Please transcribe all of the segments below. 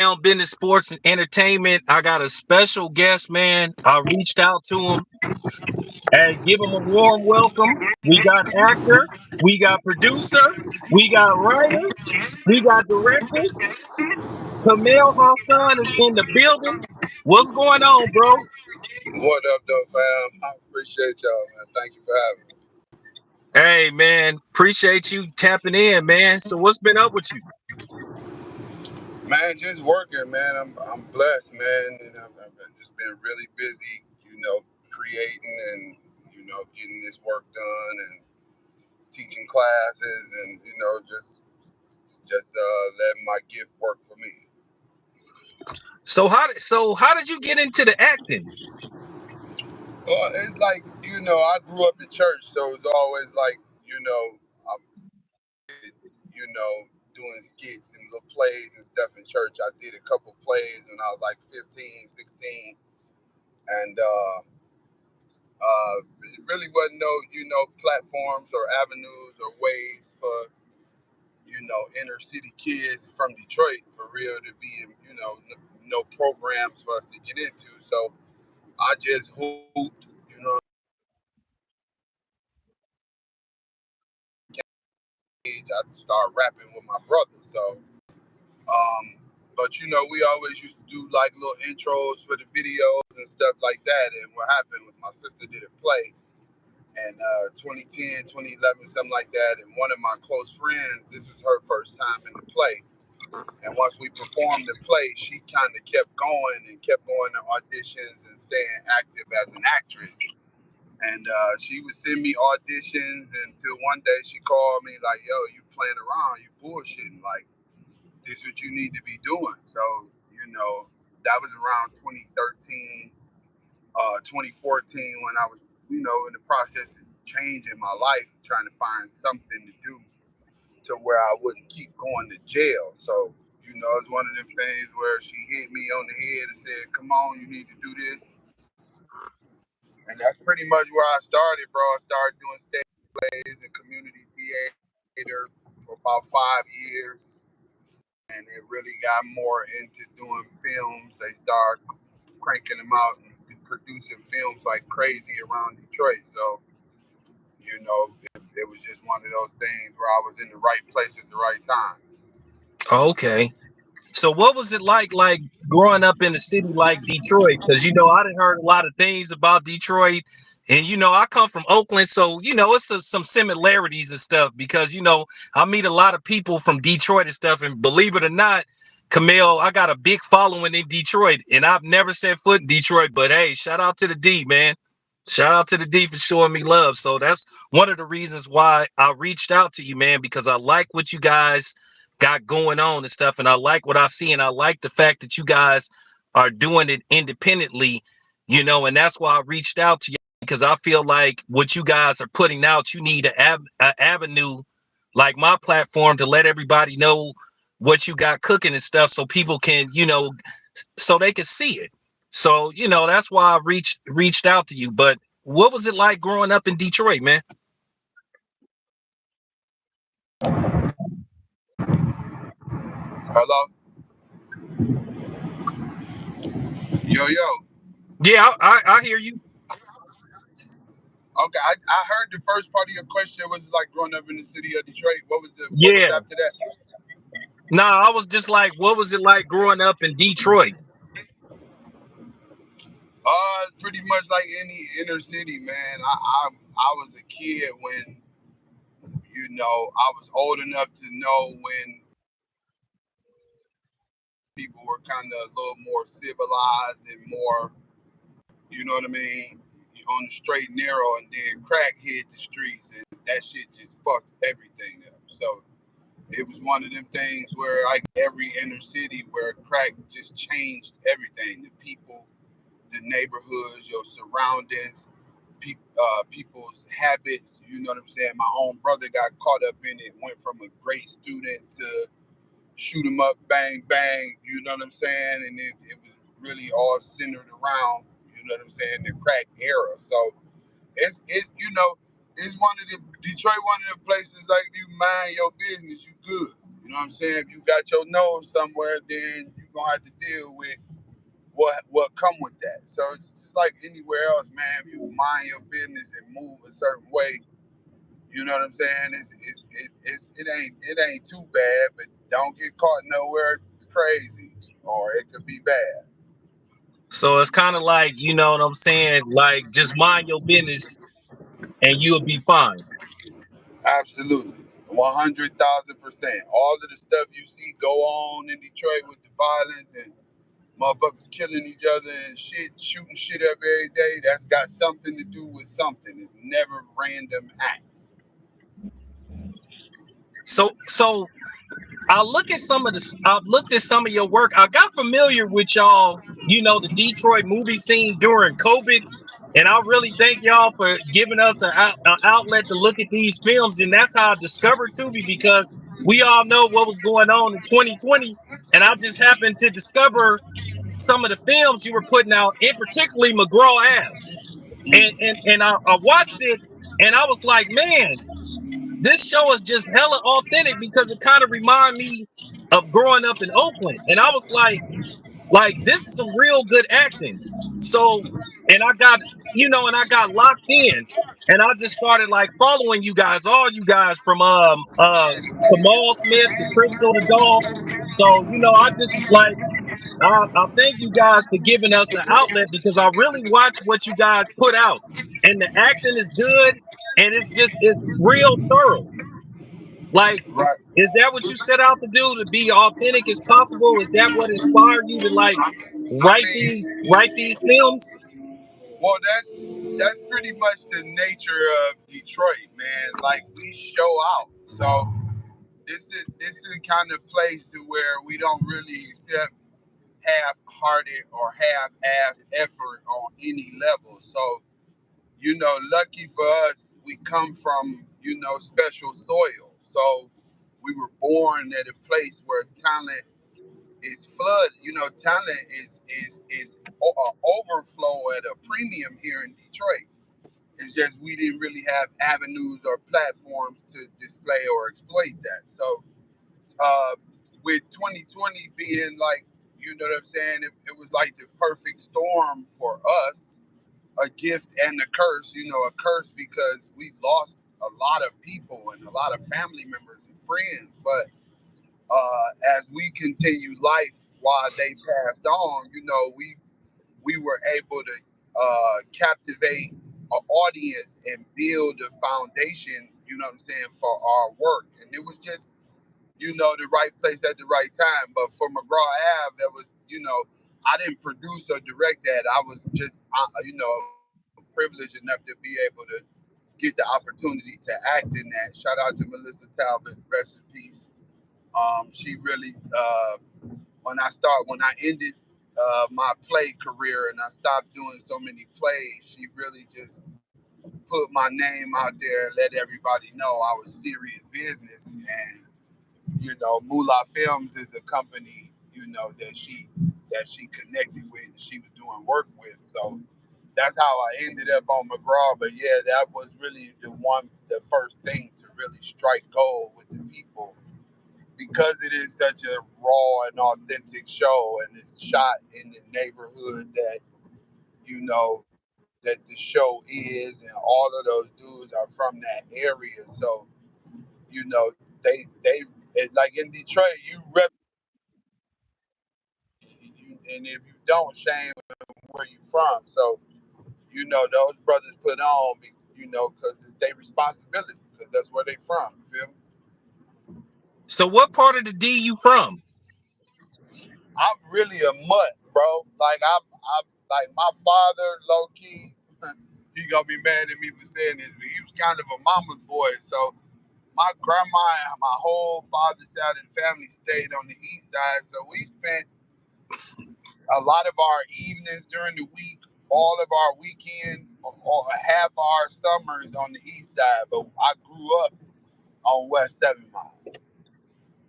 Down Business Sports and Entertainment. I got a special guest, man. I reached out to him and give him a warm welcome. We got actor, we got producer, we got writer, we got director. Kaamel Hassan is in the building. What's going on, bro? What up, though, fam? I appreciate y'all, man. Thank you for having me. Hey, man, appreciate you tapping in, man. So what's been up with you? Man, just working, man. I'm blessed, man, and I've just been really busy, creating and getting this work done and teaching classes and just letting my gift work for me. So how did you get into the acting? Well, it's like I grew up in church, so it's always like I'm doing skits and little plays and stuff in church. I did a couple plays when I was like 15, 16, and it really wasn't no platforms or avenues or ways for inner city kids from Detroit for real to be in no programs for us to get into. So I just hooped, I started rapping with my brother. So but we always used to do like little intros for the videos and stuff like that. And what happened was my sister did a play in 2010, 2011, something like that. And one of my close friends, this was her first time in the play. And once we performed the play, she kind of kept going to auditions and staying active as an actress. And she would send me auditions until one day she called me like, yo, you playing around, you bullshitting. Like, this is what you need to be doing. So, that was around 2013, 2014 when I was, in the process of changing my life, trying to find something to do to where I wouldn't keep going to jail. So, it's one of them things where she hit me on the head and said, come on, you need to do this. And that's pretty much where I started, bro. I started doing stage plays and community theater for about 5 years. And it really got more into doing films. They started cranking them out and producing films like crazy around Detroit. So, it was just one of those things where I was in the right place at the right time. Okay. So what was it like growing up in a city like Detroit? Because I done heard a lot of things about Detroit, and I come from Oakland, so it's some similarities and stuff. Because I meet a lot of people from Detroit and stuff, and believe it or not, Kaamel, I got a big following in Detroit, and I've never set foot in Detroit. But hey, shout out to the D, man. Shout out to the D for showing me love. So that's one of the reasons why I reached out to you, man, because I like what you guys got going on and stuff. And I like what I see. And I like the fact that you guys are doing it independently, and that's why I reached out to you, because I feel like what you guys are putting out, you need a avenue like my platform to let everybody know what you got cooking and stuff so people can, so they can see it. So, that's why I reached out to you. But what was it like growing up in Detroit, man? Hello? Yo, yo. Yeah, I hear you. Okay, I heard the first part of your question was like growing up in the city of Detroit. What was Yeah. after that? Nah, I was just like, what was it like growing up in Detroit? Pretty much like any inner city, man. I was a kid when I was old enough to know when people were kind of a little more civilized and more, you know what I mean, on the straight and narrow, and then crack hit the streets, and that shit just fucked everything up. So it was one of them things where like every inner city where crack just changed everything. The people, the neighborhoods, your surroundings, people's habits. You know what I'm saying? My own brother got caught up in it. Went from a great student to shoot 'em up, bang bang. You know what I'm saying? And it was really all centered around. You know what I'm saying? The crack era. So it's one of the Detroit, one of the places like if you mind your business, you good. You know what I'm saying? If you got your nose somewhere, then you you're gonna have to deal with what come with that. So it's just like anywhere else, man. If you mind your business and move a certain way, you know what I'm saying? It ain't too bad, but don't get caught nowhere crazy, or it could be bad. So it's kind of like, you know what I'm saying? Like just mind your business and you'll be fine. Absolutely, 100,000%. All of the stuff you see go on in Detroit with the violence and motherfuckers killing each other and shit, shooting shit up every day, that's got something to do with something. It's never random acts. So I've looked at some of your work. I got familiar with y'all, you know, the Detroit movie scene during COVID. And I really thank y'all for giving us an outlet to look at these films. And that's how I discovered Tubi, because we all know what was going on in 2020. And I just happened to discover some of the films you were putting out, in particularly McGraw Ave. And I watched it and I was like, man, this show is just hella authentic, because it kind of reminded me of growing up in Oakland. And I was like this is some real good acting. So, and I got, and I got locked in, and I just started like following you guys, all you guys from Kamal Smith to Crystal the Doll. So, I just like I thank you guys for giving us an outlet, because I really watch what you guys put out, and the acting is good, and it's real thorough. Like, Right. is that what you set out to do, to be authentic as possible? Is that what inspired you to like I write these mean, write these films? well, that's pretty much the nature of Detroit, man. Like we show out. So this is the kind of place to where we don't really accept half-hearted or half-assed effort on any level. So, lucky for us, we come from, special soil. So we were born at a place where talent is flood. Talent is overflow at a premium here in Detroit. It's just we didn't really have avenues or platforms to display or exploit that. So uh, with 2020 being like, you know what I'm saying, it was like the perfect storm for us, a gift and a curse. A curse because we lost a lot of people and a lot of family members and friends, but as we continue life while they passed on, we were able to captivate an audience and build a foundation, you know what I'm saying, for our work. And it was just, the right place at the right time. But for McGraw Ave, that was, I didn't produce or direct that. I was just, privileged enough to be able to get the opportunity to act in that. Shout out to Melissa Talbot, rest in peace. She really, when I ended my play career and I stopped doing so many plays, she really just put my name out there and let everybody know I was serious business. And Moolah Films is a company, that she connected with and she was doing work with. So that's how I ended up on McGraw. But yeah, that was really the first thing to really strike gold with the people, because it is such a raw and authentic show, and it's shot in the neighborhood that that the show is, and all of those dudes are from that area. So they like in Detroit, you rep, and if you don't, shame where you from. So those brothers put on, because it's their responsibility, because that's where they from. You feel me? So, what part of the D you from? I'm really a mutt, bro. Like I'm like my father, low key. He gonna be mad at me for saying this, but he was kind of a mama's boy. So my grandma and my whole father's side of the family stayed on the east side. So we spent a lot of our evenings during the week, all of our weekends, or half our summers on the east side. But I grew up on West 7 Mile.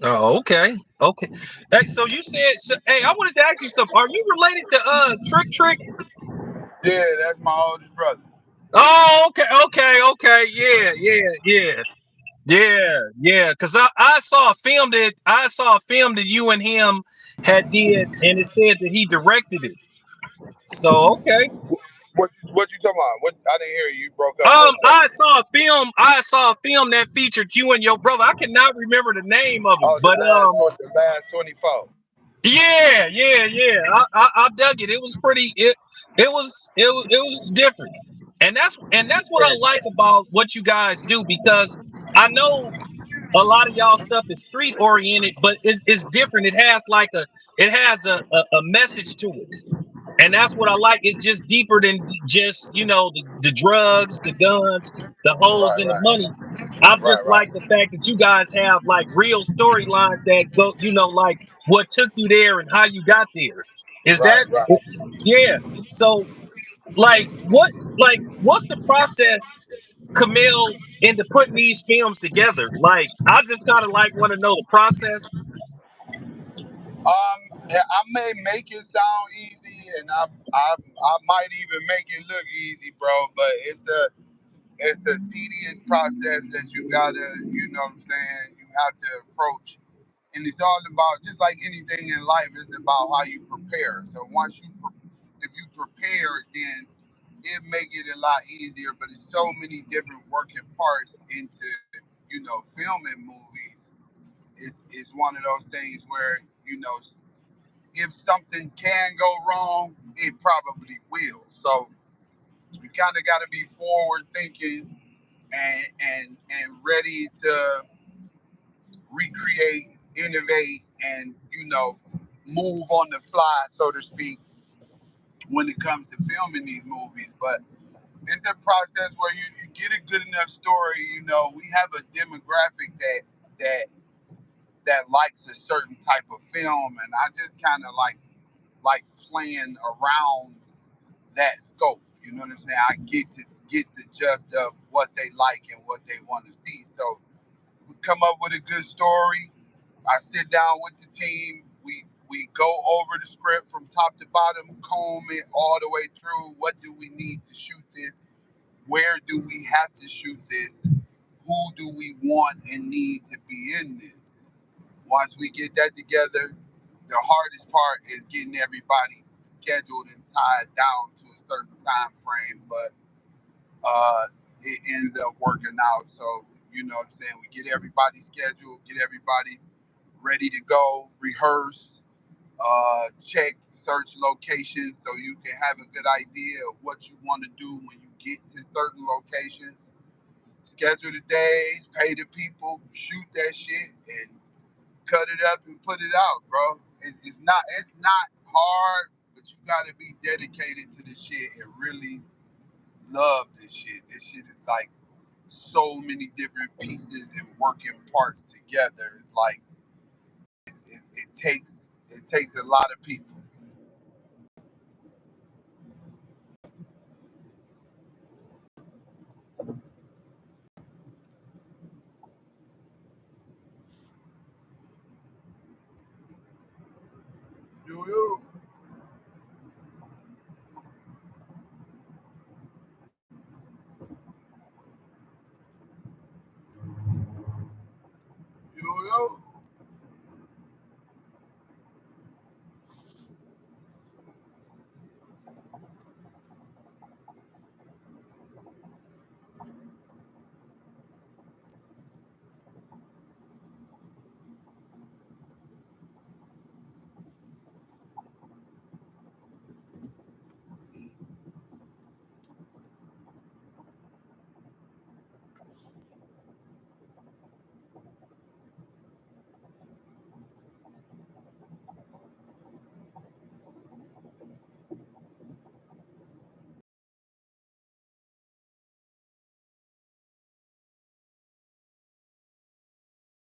Oh, okay, okay. Hey, so you said, so, hey, I wanted to ask you something. Are you related to Trick Trick? Yeah, that's my oldest brother. Oh, okay, yeah. Because I saw a film that you and him. had did, and it said that he directed it. So okay. What you talking about? What I didn't hear you. You broke up for a second. I saw a film. I saw a film that featured you and your brother. I cannot remember the name of it, Oh, but the last 24. yeah. I dug it. It was pretty. It was different, and that's what I Yeah, like about what you guys do, because I know a lot of y'all stuff is street oriented, but it's different. It has a message to it. And that's what I like. It's just deeper than just, the drugs, the guns, the hoes, right, and the right, money. I right, just like right, the fact that you guys have like real storylines that go, like what took you there and how you got there. Is right, that, right. yeah. So what's the process, Kaamel, into putting these films together? Like, I just kind of like want to know the process. Yeah, I may make it sound easy, and I might even make it look easy, bro. But it's a tedious process that you gotta, you know what I'm saying. You have to approach, and it's all about, just like anything in life, it's about how you prepare. So if you prepare, then it make it a lot easier. But it's so many different working parts into, filming movies. It's one of those things where, if something can go wrong, it probably will. So you kind of got to be forward thinking and ready to recreate, innovate, and move on the fly, so to speak, when it comes to filming these movies. But it's a process where you get a good enough story. We have a demographic that that likes a certain type of film, and I just kind of like playing around that scope. You know what I'm saying? I get to get the gist of what they like and what they want to see. So we come up with a good story. I sit down with the team. We go over the script from top to bottom, comb it all the way through. What do we need to shoot this? Where do we have to shoot this? Who do we want and need to be in this? Once we get that together, the hardest part is getting everybody scheduled and tied down to a certain time frame, but it ends up working out. So, you know what I'm saying? We get everybody scheduled, get everybody ready to go, rehearse, check, search locations so you can have a good idea of what you want to do when you get to certain locations. Schedule the days, pay the people, shoot that shit, and cut it up and put it out, bro. It's not hard, but you gotta be dedicated to this shit and really love this shit. This shit is like so many different pieces and working parts together. It's like it takes a lot of people. Do you?